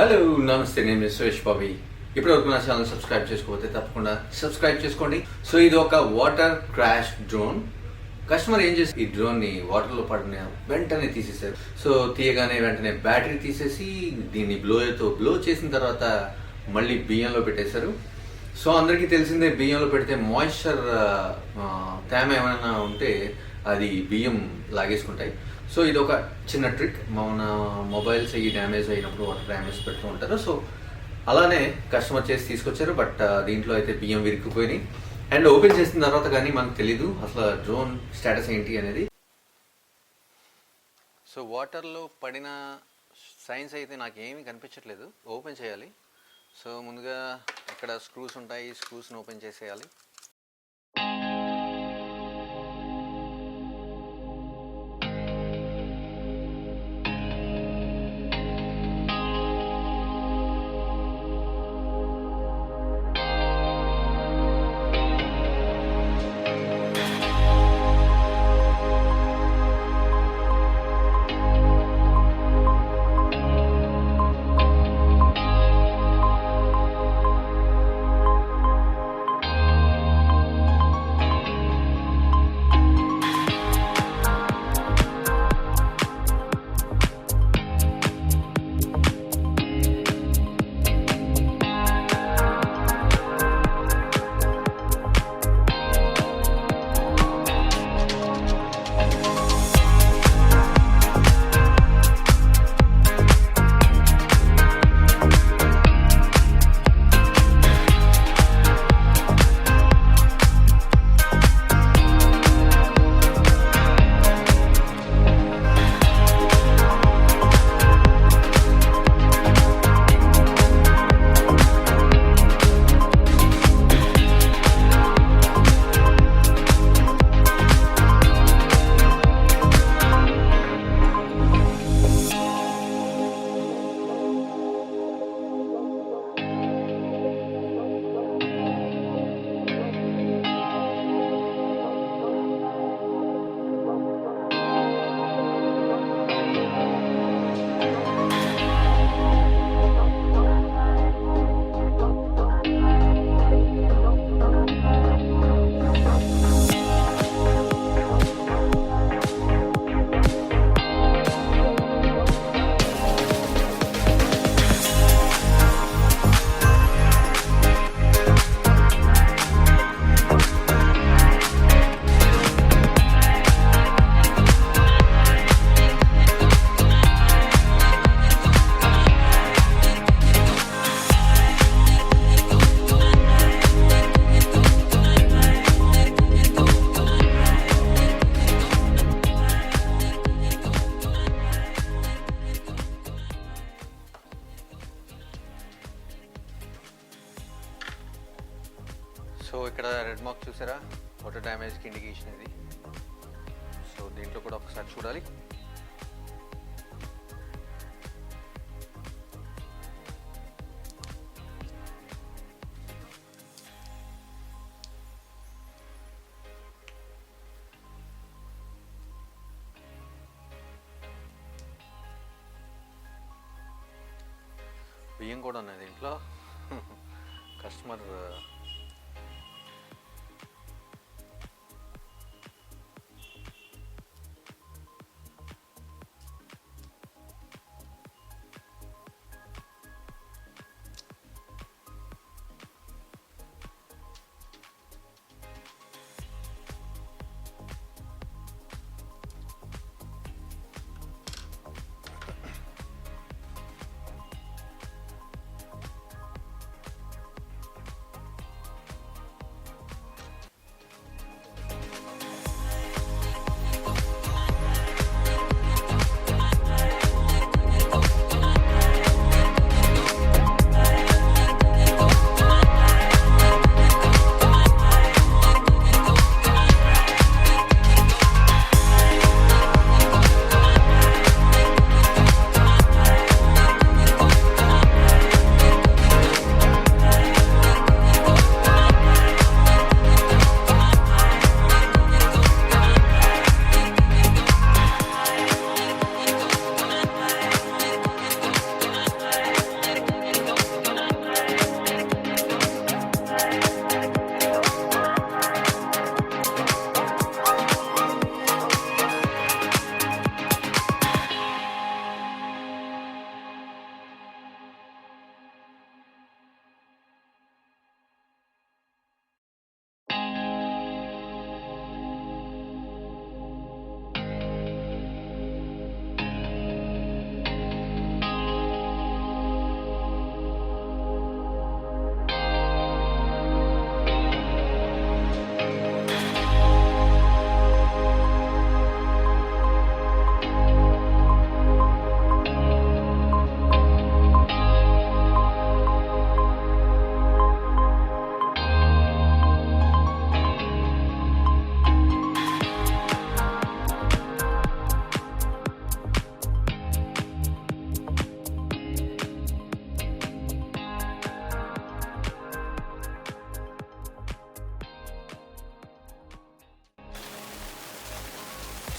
Hello నమస్తే, నేను సురేష్ బాబీ. ఇప్పటివరకు నా ఛానల్ సబ్స్క్రైబ్ చేసుకోకపోతే తప్పకుండా సబ్స్క్రైబ్ చేసుకోండి. సో ఇది ఒక వాటర్ క్రాష్ డ్రోన్. కస్టమర్ ఏం చేసి ఈ డ్రోన్ని వాటర్లో పడిన వెంటనే తీసేశారు. సో తీయగానే వెంటనే బ్యాటరీ తీసేసి దీన్ని బ్లో చేసిన తర్వాత మళ్ళీ బియ్యంలో పెట్టేశారు. సో అందరికీ తెలిసిందే, బియ్యంలో పెడితే మాయిశ్చర్ తేమ ఏమైనా ఉంటే అది బియ్యం లాగేసుకుంటాయి. సో ఇది ఒక చిన్న ట్రిక్. మన మొబైల్స్ ఈ డ్యామేజ్ అయినప్పుడు వాటర్ డ్యామేజ్ పెడుతూ ఉంటారు. సో అలానే కస్టమర్ చేసి తీసుకొచ్చారు. బట్ దీంట్లో అయితే బియ్యం విరిగిపోయినాయి. అండ్ ఓపెన్ చేసిన తర్వాత కానీ మనకు తెలీదు అసలు డ్రోన్ స్టేటస్ ఏంటి అనేది. సో వాటర్లో పడిన సైన్స్ అయితే నాకేమీ కనిపించట్లేదు. ఓపెన్ చేయాలి. సో ముందుగా ఇక్కడ స్క్రూస్ ఉంటాయి, స్క్రూస్ని ఓపెన్ చేసేయాలి. సో ఇక్కడ రెడ్ మార్క్ చూసారా, వాటర్ డ్యామేజ్కి ఇండికేషన్ ఇది. సో దీంట్లో కూడా ఒకసారి చూడాలి. బియ్యం కూడా ఉన్నాయి దీంట్లో. కస్టమర్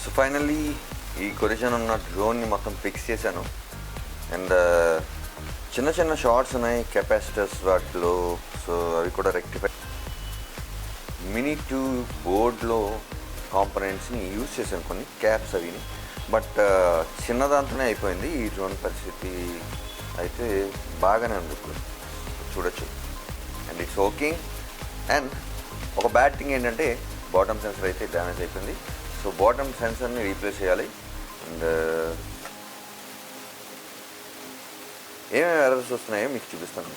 సో ఫైనల్లీ ఈ కొరిజన్ ఉన్న డ్రోన్ని మొత్తం ఫిక్స్ చేశాను. అండ్ చిన్న చిన్న షార్ట్స్ ఉన్నాయి కెపాసిటర్స్ వాటిలో, సో అవి కూడా రెక్టిఫై. మినీ 2 బోర్డ్లో కాంపనెంట్స్ని యూజ్ చేశాను, కొన్ని క్యాప్స్ అవిని. బట్ చిన్నదాంతోనే అయిపోయింది. ఈ డ్రోన్ పరిస్థితి అయితే బాగానే ఉంది ఇప్పుడు చూడొచ్చు. And it's working. అండ్ ఒక బ్యాడ్ థింగ్ ఏంటంటే బాటమ్ సెన్సర్ అయితే డ్యామేజ్ అయిపోయింది. సో బాటమ్ సెన్సర్ని రీప్లేస్ చేయాలి. అండ్ ఏమేమి ఎర్రర్స్ వస్తున్నాయో మీకు చూపిస్తాను.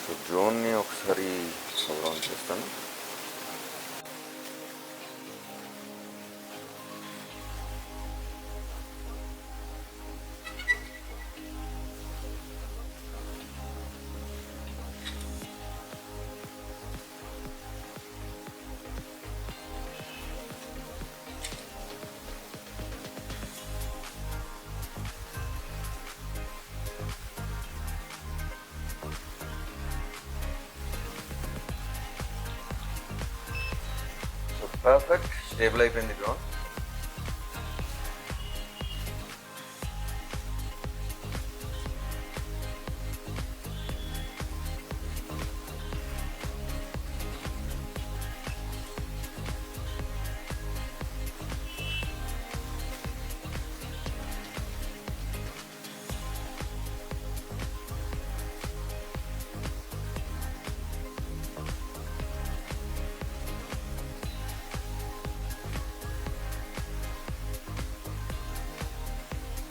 సో డ్రోన్ని ఒకసారి ఆన్ చేస్తాను. పర్ఫెక్ట్ స్టేబుల్ అయిపోయింది డ్రోన్.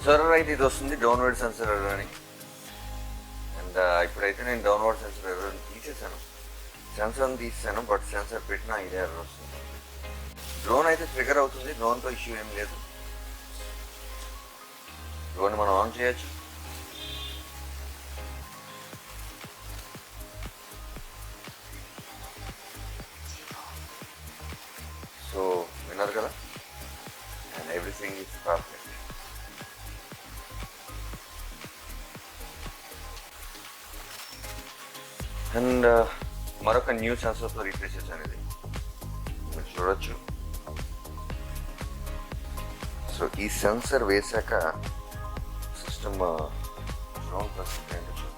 సెర్వర్ అయితే ఇది వస్తుంది, డౌన్వర్డ్ సెన్సర్ ఎర్రర్ అని. అండ్ ఇప్పుడైతే నేను డౌన్వర్డ్ సెన్సర్ ఎర్రర్ని తీసేసాను. సెన్సర్ని తీసేసాను, బట్ సెన్సర్ పెట్టినా ఇదే ఎర్రర్ వస్తుంది. డ్రోన్ అయితే ట్రిగర్ అవుతుంది, డ్రోన్తో ఇష్యూ ఏం లేదు. డ్రోన్ మనం ఆన్ చేయొచ్చు. సో విన్నారు కదా, and everything is perfect. And మరొక న్యూ సెన్సర్తో రీప్లేస్ చేశాను, ఇది మీరు చూడొచ్చు. సో ఈ సెన్సర్ వేసాక సిస్టమ్ డ్రోన్ పరిస్థితి ఏంటో చూద్దాం.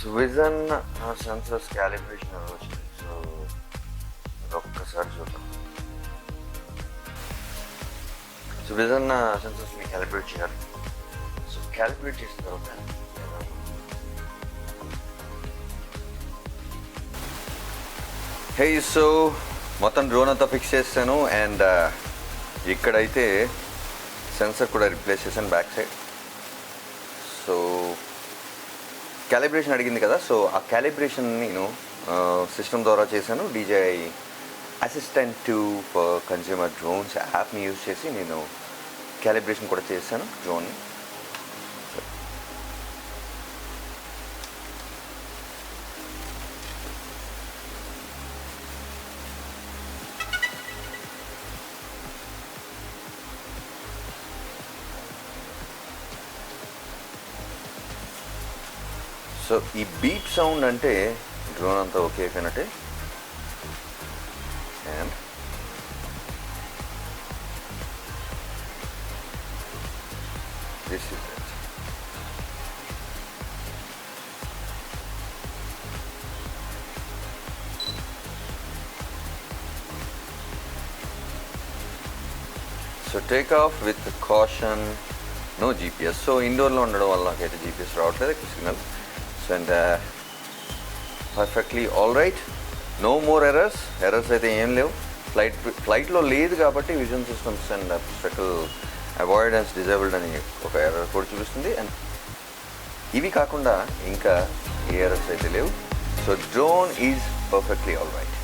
సో విజన్ సెన్సర్స్ క్యాలిబ్రేషన్ అని వచ్చింది. సో ఒక్కసారి చూద్దాం. సో విజన్ సెన్సర్స్ని క్యాలిబ్రేట్ చేయాలి. సో క్యాలిబ్రేట్ చేసిన తర్వాత సో మొత్తం డ్రోన్ అంతా ఫిక్స్ చేస్తాను. అండ్ ఇక్కడైతే సెన్సర్ కూడా రిప్లేస్ చేశాను బ్యాక్ సైడ్. సో క్యాలిబ్రేషన్ అడిగింది కదా, సో ఆ క్యాలిబ్రేషన్ నేను సిస్టమ్ ద్వారా చేశాను. DJI assistant for consumer drones యాప్ని యూజ్ చేసి నేను క్యాలిబ్రేషన్ కూడా చేశాను డ్రోన్ని. సో ఈ బీప్ సౌండ్ అంటే డ్రోన్ అంతా ఓకే అయిపోయినట్టే. And this is it. So take off with caution, no GPS. So ఇండోర్లో ఉండడం వల్ల నాకైతే జీపీఎస్ రావట్లేదు, signal. So and perfectly all right, no more errors అయితే ఏం లేవు. ఫ్లైట్లో లేదు కాబట్టి vision systems and special avoidance disabled అని ఒక ఎర్రర్ కూడా చూపిస్తుంది. అండ్ ఇవి కాకుండా ఇంకా ఏ ఎర్రర్స్ అయితే లేవు. So drone is perfectly all right.